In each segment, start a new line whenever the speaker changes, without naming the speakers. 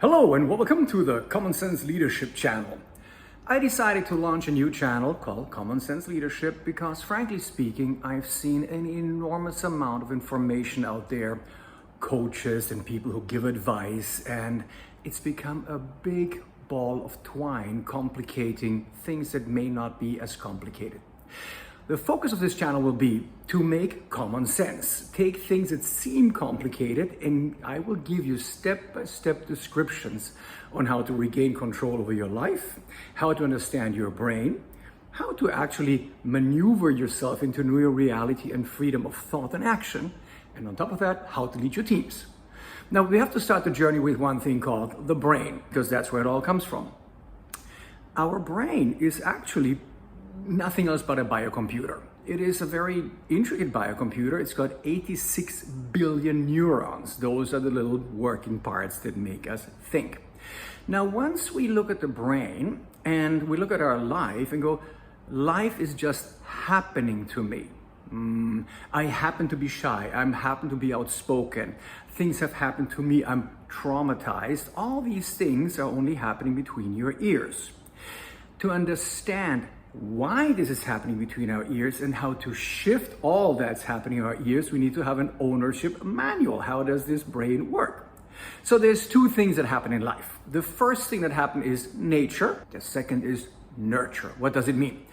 Hello and welcome to the Common Sense Leadership channel. I decided to launch a new channel called Common Sense Leadership because, frankly speaking, I've seen an enormous amount of information out there, coaches and people who give advice, and it's become a big ball of twine complicating things that may not be as complicated. The focus of this channel will be to make common sense. Take things that seem complicated and I will give you step-by-step descriptions on how to regain control over your life, how to understand your brain, how to actually maneuver yourself into new reality and freedom of thought and action, and on top of that, how to lead your teams. Now, we have to start the journey with one thing called the brain, because that's where it all comes from. Our brain is actually nothing else but a biocomputer. It is a very intricate biocomputer. It's got 86 billion neurons. Those are the little working parts that make us think. Now, once we look at the brain and we look at our life and go, life is just happening to me. I happen to be shy. I happen to be outspoken. Things have happened to me. I'm traumatized. All these things are only happening between your ears. To understand why this is happening between our ears and how to shift all that's happening in our ears, we need to have an ownership manual. How does this brain work? So there's two things that happen in life. The first thing that happens is nature. The second is nurture. What does it mean?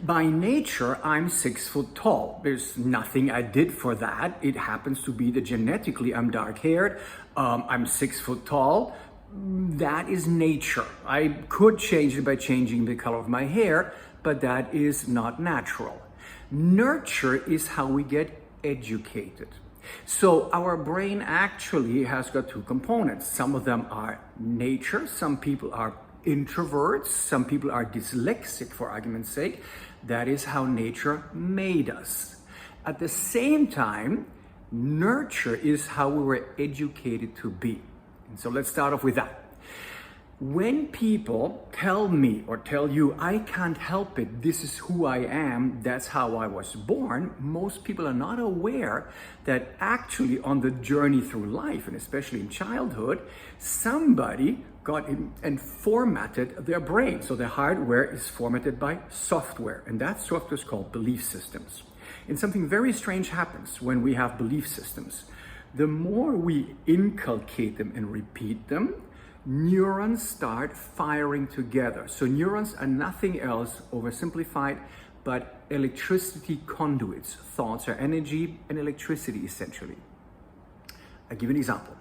By nature, I'm 6 foot tall. There's nothing I did for that. It happens to be that genetically I'm dark haired. I'm 6 foot tall. That is nature. I could change it by changing the color of my hair, but that is not natural. Nurture is how we get educated. So our brain actually has got two components. Some of them are nature. Some people are introverts. Some people are dyslexic, for argument's sake. That is how nature made us. At the same time, nurture is how we were educated to be. And so let's start off with that. When people tell me or tell you, I can't help it, this is who I am, that's how I was born, most people are not aware that actually on the journey through life, and especially in childhood, somebody got in and formatted their brain. So the hardware is formatted by software, and that software is called belief systems. And something very strange happens when we have belief systems. The more we inculcate them and repeat them, neurons start firing together. So neurons are nothing else, oversimplified, but electricity conduits. Thoughts are energy and electricity, essentially. I'll give you an example.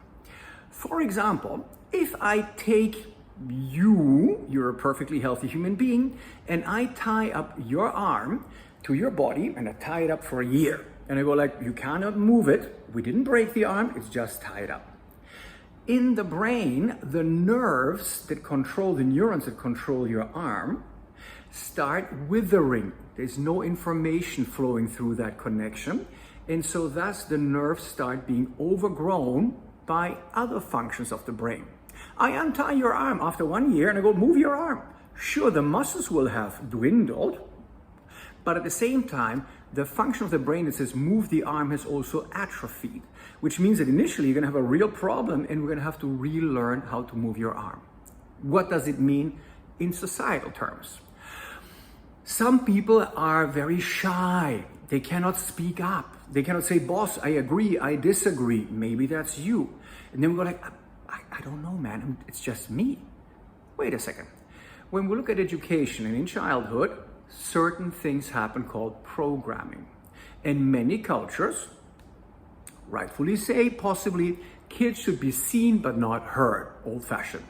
For example, if I take you're a perfectly healthy human being, and I tie up your arm to your body, and I tie it up for a year. And I go like, you cannot move it. We didn't break the arm, it's just tied up. In the brain, the nerves that control, the neurons that control your arm, start withering. There's no information flowing through that connection. And so thus the nerves start being overgrown by other functions of the brain. I untie your arm after 1 year and I go, move your arm. Sure, the muscles will have dwindled, but at the same time, the function of the brain that says move the arm has also atrophied, which means that initially you're going to have a real problem and we're going to have to relearn how to move your arm. What does it mean in societal terms? Some people are very shy. They cannot speak up. They cannot say, boss, I agree, I disagree. Maybe that's you. And then we go like, I don't know, man. It's just me. Wait a second. When we look at education and in childhood, certain things happen called programming. In many cultures, rightfully say, possibly, kids should be seen but not heard, old-fashioned.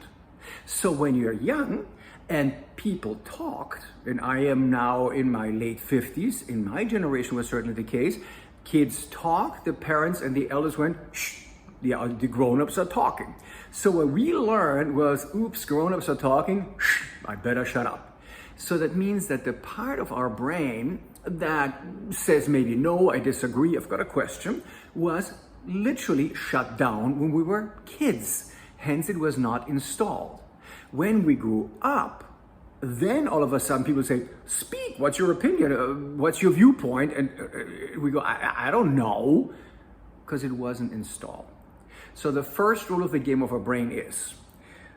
So when you're young and people talked, and I am now in my late 50s, in my generation was certainly the case, kids talk, the parents and the elders went, shh, the grown-ups are talking. So what we learned was, oops, grown-ups are talking, shh, I better shut up. So that means that the part of our brain that says maybe no, I disagree, I've got a question, was literally shut down when we were kids. Hence, it was not installed. When we grew up, then all of a sudden people say, speak, what's your opinion? What's your viewpoint? And we go, I don't know, because it wasn't installed. So the first rule of the game of our brain is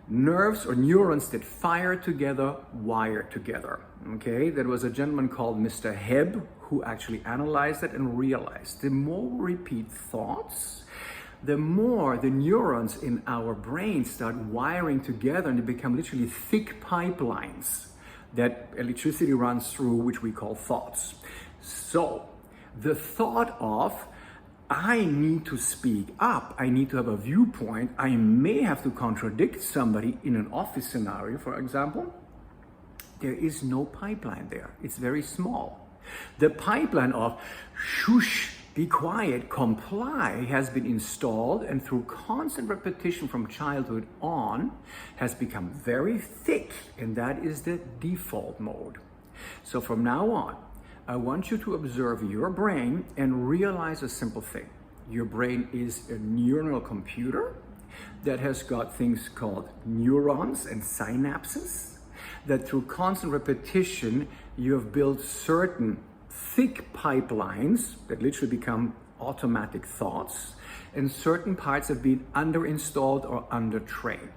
Nerves or neurons that fire together, wire together. Okay, there was a gentleman called Mr. Hebb who actually analyzed it and realized the more we repeat thoughts, the more the neurons in our brain start wiring together and they become literally thick pipelines that electricity runs through, which we call thoughts. So the thought of, I need to speak up, I need to have a viewpoint, I may have to contradict somebody in an office scenario, for example, there is no pipeline there. It's very small. The pipeline of shush, be quiet, comply has been installed and through constant repetition from childhood on has become very thick, and that is the default mode. So from now on, I want you to observe your brain and realize a simple thing. Your brain is a neuronal computer that has got things called neurons and synapses, that through constant repetition, you have built certain thick pipelines that literally become automatic thoughts, and certain parts have been underinstalled or undertrained.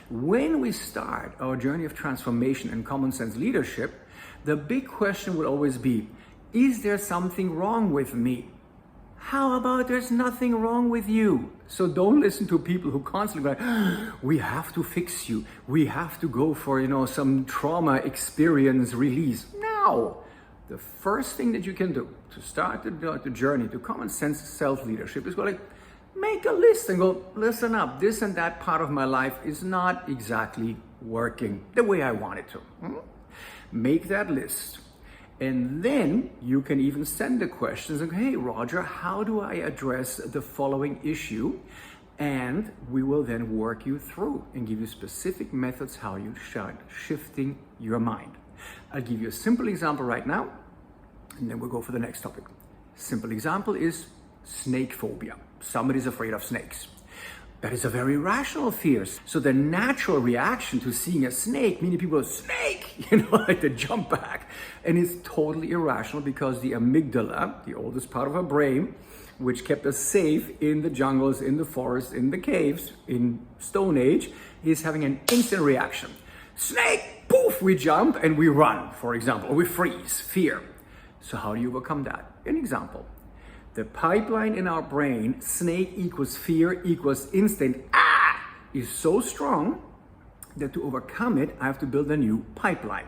When we start our journey of transformation and common sense leadership, the big question will always be, is there something wrong with me? How about there's nothing wrong with you? So don't listen to people who constantly go, we have to fix you. We have to go for, some trauma experience release. No. The first thing that you can do to start the journey to common sense self-leadership is go make a list and go, listen up, this and that part of my life is not exactly working the way I want it to. Make that list. And then you can even send the questions like, hey, Roger, how do I address the following issue? And we will then work you through and give you specific methods how you start shifting your mind. I'll give you a simple example right now, and then we'll go for the next topic. Simple example is snake phobia. Somebody's afraid of snakes. That is a very rational fear. So the natural reaction to seeing a snake, many people go, snake, like they jump back. And it's totally irrational because the amygdala, the oldest part of our brain, which kept us safe in the jungles, in the forests, in the caves, in Stone Age, is having an instant reaction. Snake, poof, we jump and we run, for example, or we freeze, fear. So how do you overcome that? An example. The pipeline in our brain, snake equals fear equals instant, is so strong that to overcome it, I have to build a new pipeline.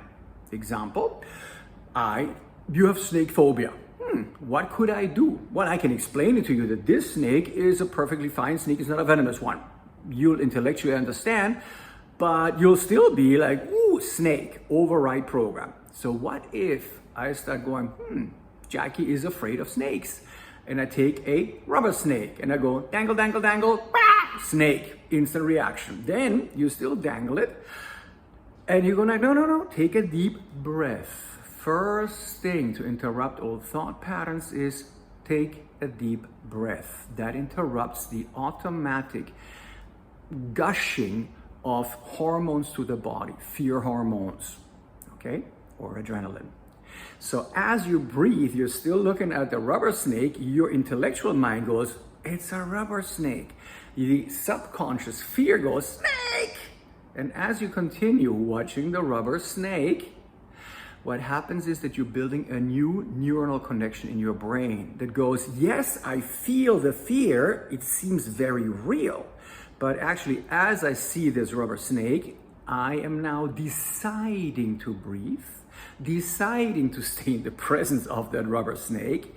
Example, you have snake phobia. What could I do? Well, I can explain it to you that this snake is a perfectly fine snake, it's not a venomous one. You'll intellectually understand, but you'll still be like, ooh, snake, override program. So what if I start going, Jackie is afraid of snakes. And I take a rubber snake and I go, dangle, dangle, dangle, snake, instant reaction. Then you still dangle it and you're going like, no, take a deep breath. First thing to interrupt old thought patterns is take a deep breath. That interrupts the automatic gushing of hormones to the body, fear hormones, okay, or adrenaline. So as you breathe, you're still looking at the rubber snake, your intellectual mind goes, it's a rubber snake. The subconscious fear goes, snake! And as you continue watching the rubber snake, what happens is that you're building a new neuronal connection in your brain that goes, yes, I feel the fear, it seems very real. But actually, as I see this rubber snake, I am now deciding to breathe, deciding to stay in the presence of that rubber snake,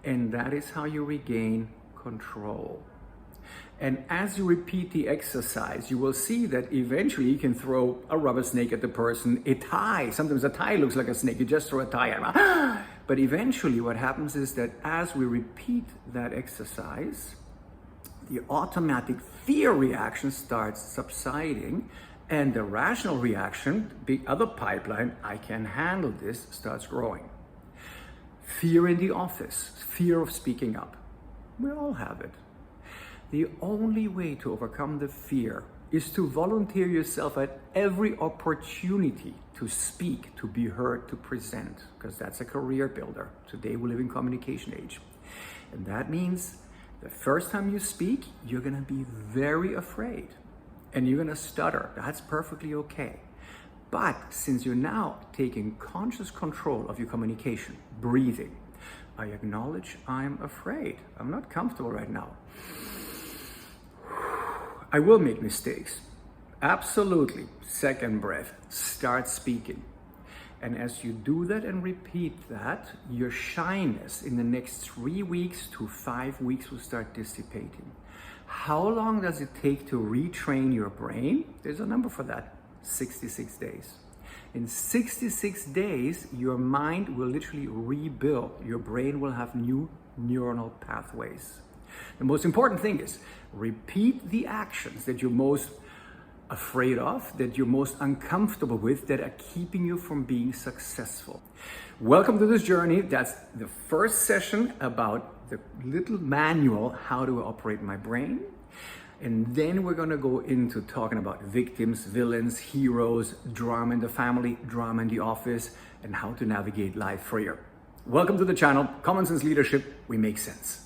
and that is how you regain control. And as you repeat the exercise, you will see that eventually you can throw a rubber snake at the person, a tie. Sometimes a tie looks like a snake, you just throw a tie at them. But eventually what happens is that as we repeat that exercise, the automatic fear reaction starts subsiding, and the rational reaction, the other pipeline, I can handle this, starts growing. Fear in the office, fear of speaking up. We all have it. The only way to overcome the fear is to volunteer yourself at every opportunity to speak, to be heard, to present, because that's a career builder. Today we live in communication age. And that means the first time you speak, you're gonna be very afraid. and you're gonna stutter. That's perfectly okay. But since you're now taking conscious control of your communication, breathing, I acknowledge I'm afraid. I'm not comfortable right now. I will make mistakes. Absolutely. Second breath. Start speaking. And as you do that and repeat that, your shyness in the next 3 weeks to 5 weeks will start dissipating. How long does it take to retrain your brain? There's a number for that. 66 days. In 66 days, your mind will literally rebuild. Your brain will have new neuronal pathways. The most important thing is repeat the actions that you're most afraid of, that you're most uncomfortable with, that are keeping you from being successful. Welcome to this journey. That's the first session about the little manual, how to operate my brain. And then we're gonna go into talking about victims, villains, heroes, drama in the family, drama in the office, and how to navigate life freer. Welcome to the channel, Common Sense Leadership, we make sense.